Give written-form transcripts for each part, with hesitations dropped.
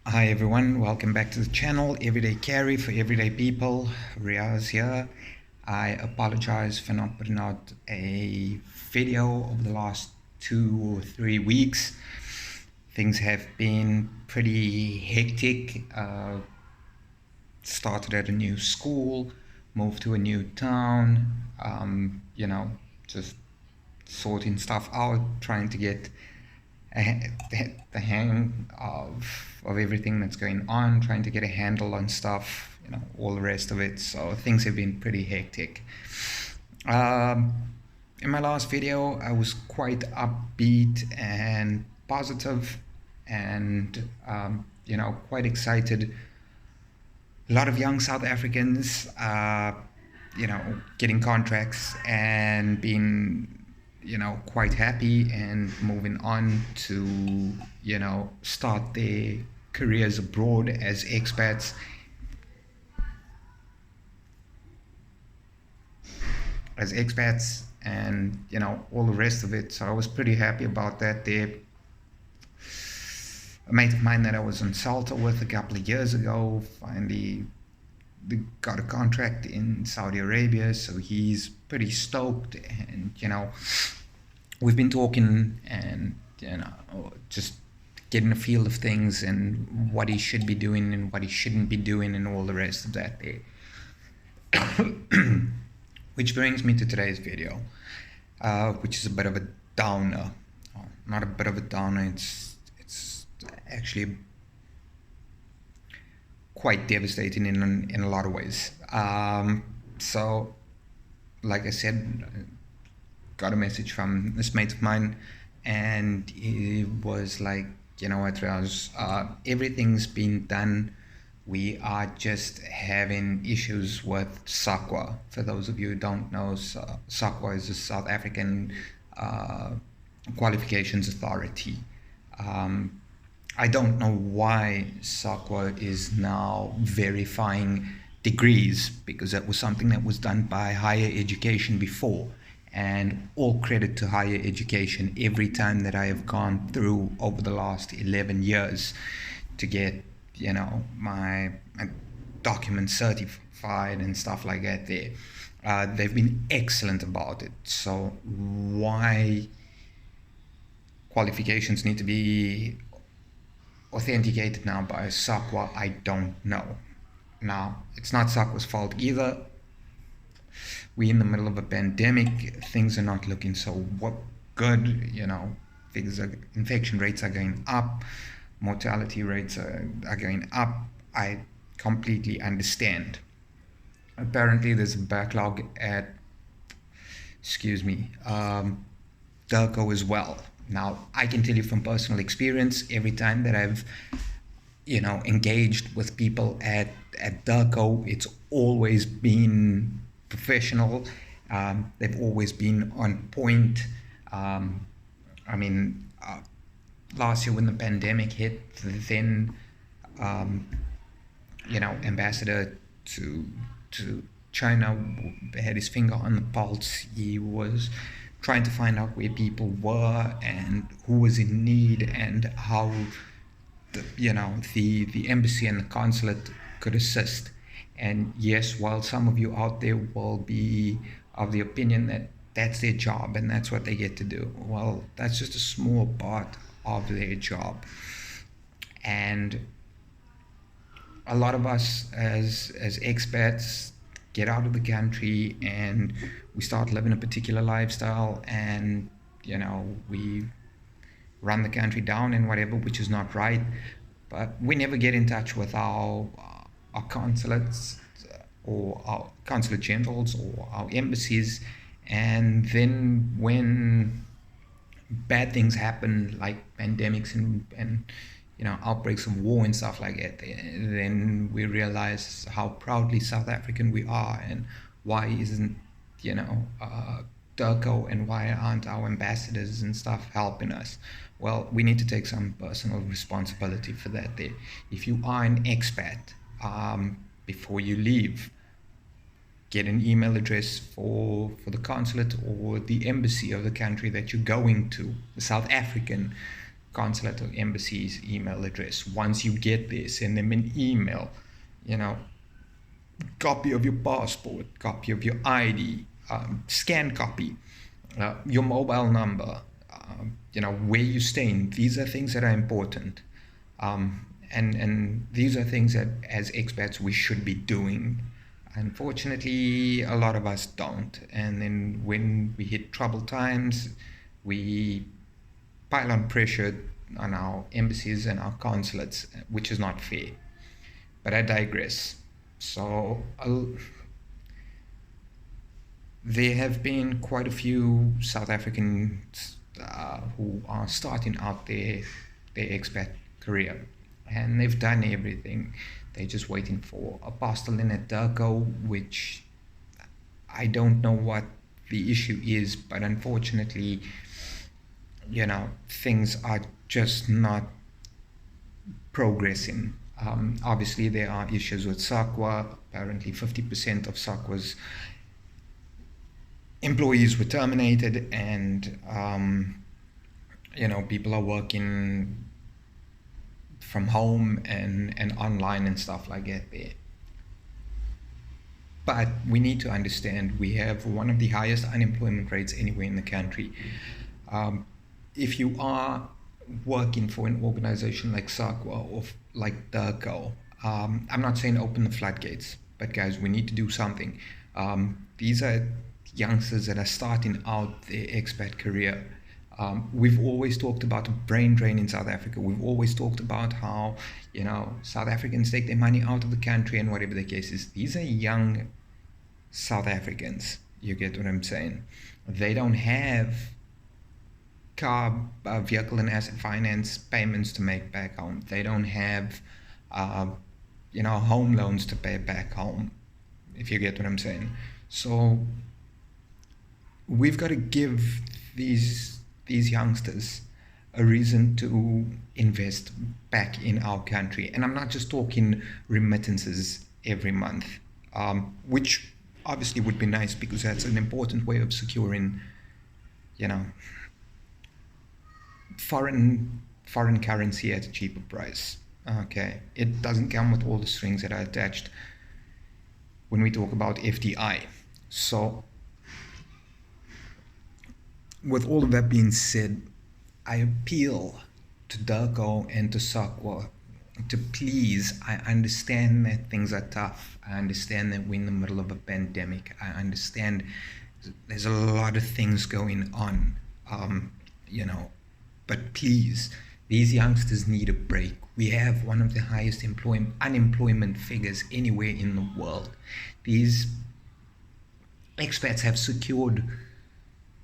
Hi everyone, welcome back to the channel Everyday Carry for Everyday People. Riaz here. I apologize for not putting out a video over the last 2 or 3 weeks. Things have been pretty hectic. Started at a new school, moved to a new town, just sorting stuff out, trying to get the hang of everything that's going on, trying to get a handle on stuff, all the rest of it. So things have been pretty hectic. In my last video, I was quite upbeat and positive and, quite excited. A lot of young South Africans, getting contracts and being quite happy and moving on to, start their careers abroad as expats. And, all the rest of it. So I was pretty happy about that there. A mate of mine that I was on Salta with a couple of years ago finally got a contract in Saudi Arabia, so he's pretty stoked. And we've been talking and just getting a feel of things and what he should be doing and what he shouldn't be doing and all the rest of that there. Which brings me to today's video, which is a bit of a downer. Not a bit of a downer, it's actually quite devastating in a lot of ways. So, like I said, got a message from this mate of mine, and he was like, you know what, Raz, everything's been done. We are just having issues with SAQA. For those of you who don't know, SAQA is the South African Qualifications Authority. I don't know why SAQA is now verifying degrees, because that was something that was done by higher education before. And all credit to higher education. Every time that I have gone through over the last 11 years to get, my documents certified and stuff like that there, they've been excellent about it. So why qualifications need to be authenticated now by SAQA, I don't know. Now, it's not SAQA's fault either. We're in the middle of a pandemic. Things are not looking so good. Infection rates are going up. Mortality rates are going up. I completely understand. Apparently, there's a backlog at, DIRCO as well. Now, I can tell you from personal experience, every time that I've, engaged with people at DIRCO, it's always been professional. They've always been on point. Last year when the pandemic hit, then, ambassador to China had his finger on the pulse. He was trying to find out where people were and who was in need and how the embassy and the consulate could assist. And yes, while some of you out there will be of the opinion that that's their job and that's what they get to do, well, that's just a small part of their job. And a lot of us as expats get out of the country and we start living a particular lifestyle, and we run the country down and whatever, which is not right. But we never get in touch with our consulates or our consulate generals or our embassies. And then when bad things happen, like pandemics and outbreaks of war and stuff like that, then we realize how proudly South African we are, and why isn't DIRCO and why aren't our ambassadors and stuff helping us? Well, we need to take some personal responsibility for that there. If you are an expat, before you leave, get an email address for the consulate or the embassy of the country that you're going to, the South African consulate or embassy's email address. Once you get there, send them an email, copy of your passport, copy of your ID, scan copy, your mobile number, where you're staying. These are things that are important. And these are things that as expats we should be doing. Unfortunately, a lot of us don't. And then when we hit troubled times, we pile on pressure on our embassies and our consulates, which is not fair. But I digress. So there have been quite a few South Africans who are starting out their expat career, and they've done everything. They're just waiting for apostille at Durko, which I don't know what the issue is, but unfortunately, things are just not progressing. Obviously, there are issues with SAQA. Apparently, 50% of SAQA's employees were terminated, and people are working from home and online and stuff like that there. But we need to understand we have one of the highest unemployment rates anywhere in the country. If you are working for an organization like SAQA or like Durko, I'm not saying open the floodgates, but guys, we need to do something. These are youngsters that are starting out their expat career. We've always talked about a brain drain in South Africa. We've always talked about how, South Africans take their money out of the country and whatever the case is. These are young South Africans. You get what I'm saying? They don't have car, vehicle and asset finance payments to make back home. They don't have, home loans to pay back home, if you get what I'm saying. So we've got to give these youngsters a reason to invest back in our country. And I'm not just talking remittances every month, which obviously would be nice because that's an important way of securing, foreign currency at a cheaper price. Okay, it doesn't come with all the strings that are attached when we talk about FDI. So with all of that being said, I appeal to Durko and to SAQA to please, I understand that things are tough. I understand that we're in the middle of a pandemic. I understand there's a lot of things going on, but please, these youngsters need a break. We have one of the highest unemployment figures anywhere in the world. These expats have secured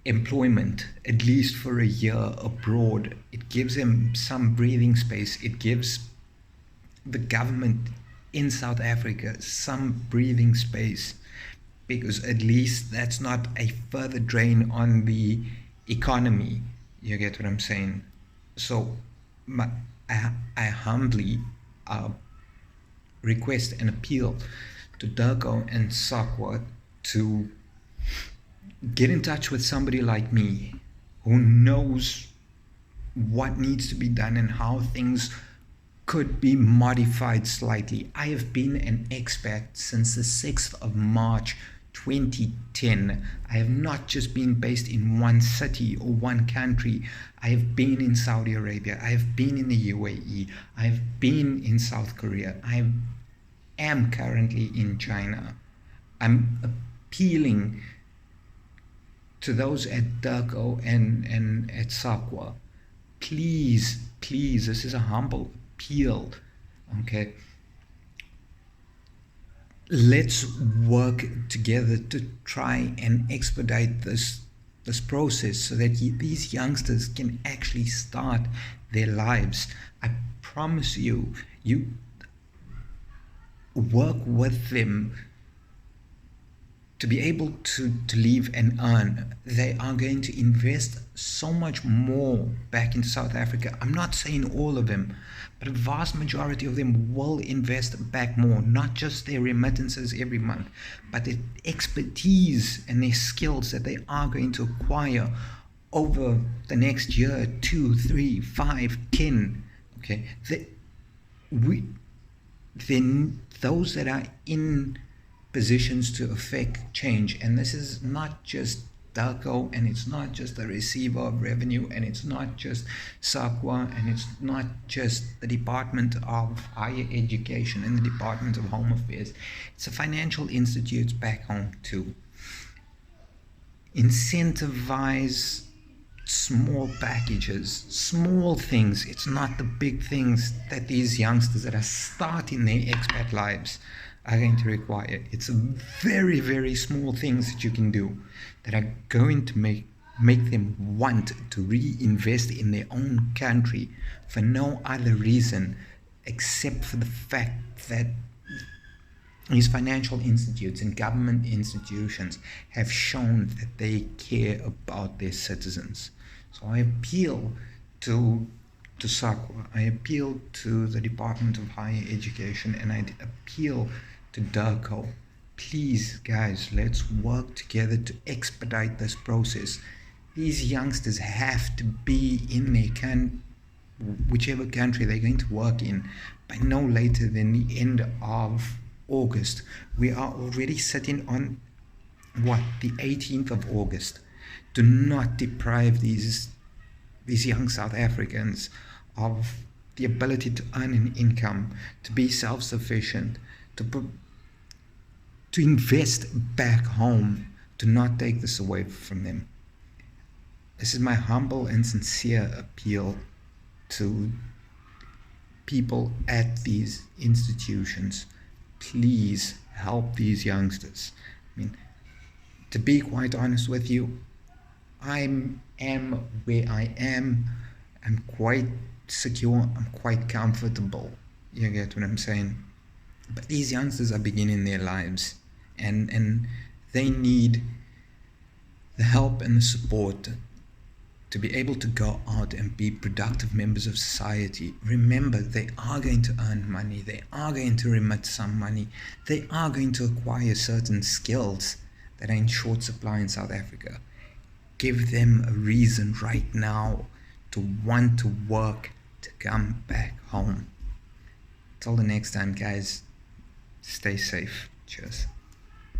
employment at least for a year abroad. It gives them some breathing space. It gives the government in South Africa some breathing space, because at least that's not a further drain on the economy. You get what I'm saying? So I humbly request and appeal to Durko and SAQA to get in touch with somebody like me who knows what needs to be done and how things could be modified slightly. I have been an expat since the 6th of March 2010. I have not just been based in one city or one country. I have been in Saudi Arabia. I have been in the UAE. I have been in South Korea. I am currently in China. I'm appealing to those at Durko and at SAQA. Please, this is a humble appeal, okay? Let's work together to try and expedite this process so that these youngsters can actually start their lives. I promise you work with them to be able to leave and earn. They are going to invest so much more back in South Africa. I'm not saying all of them, but a vast majority of them will invest back more, not just their remittances every month, but the expertise and their skills that they are going to acquire over the next year, 2, 3, 5, 10. Okay, we then those that are in positions to affect change, and this is not just Dalco, and it's not just the receiver of revenue, and it's not just SAQA, and it's not just the Department of Higher Education and the Department of Home Affairs. It's the financial institutes back home too. Incentivize small packages, small things. It's not the big things that these youngsters that are starting their expat lives are going to require. It's very, very small things that you can do that are going to make them want to reinvest in their own country for no other reason except for the fact that these financial institutes and government institutions have shown that they care about their citizens. So I appeal to SAQA, I appeal to the Department of Higher Education, and I appeal to DIRCO. Please, guys, let's work together to expedite this process. These youngsters have to be in their whichever country they're going to work in by no later than the end of August. We are already sitting on the 18th of August. Do not deprive these young South Africans of the ability to earn an income, to be self-sufficient, to invest back home. Do not take this away from them. This is my humble and sincere appeal to people at these institutions. Please help these youngsters. I mean, to be quite honest with you, I am where I am. I'm quite secure. I'm quite comfortable. You get what I'm saying? But these youngsters are beginning their lives, and they need the help and the support to be able to go out and be productive members of society. Remember, they are going to earn money, they are going to remit some money, they are going to acquire certain skills that are in short supply in South Africa. Give them a reason right now to want to work to come back home. Till the next time, guys, stay safe. Cheers.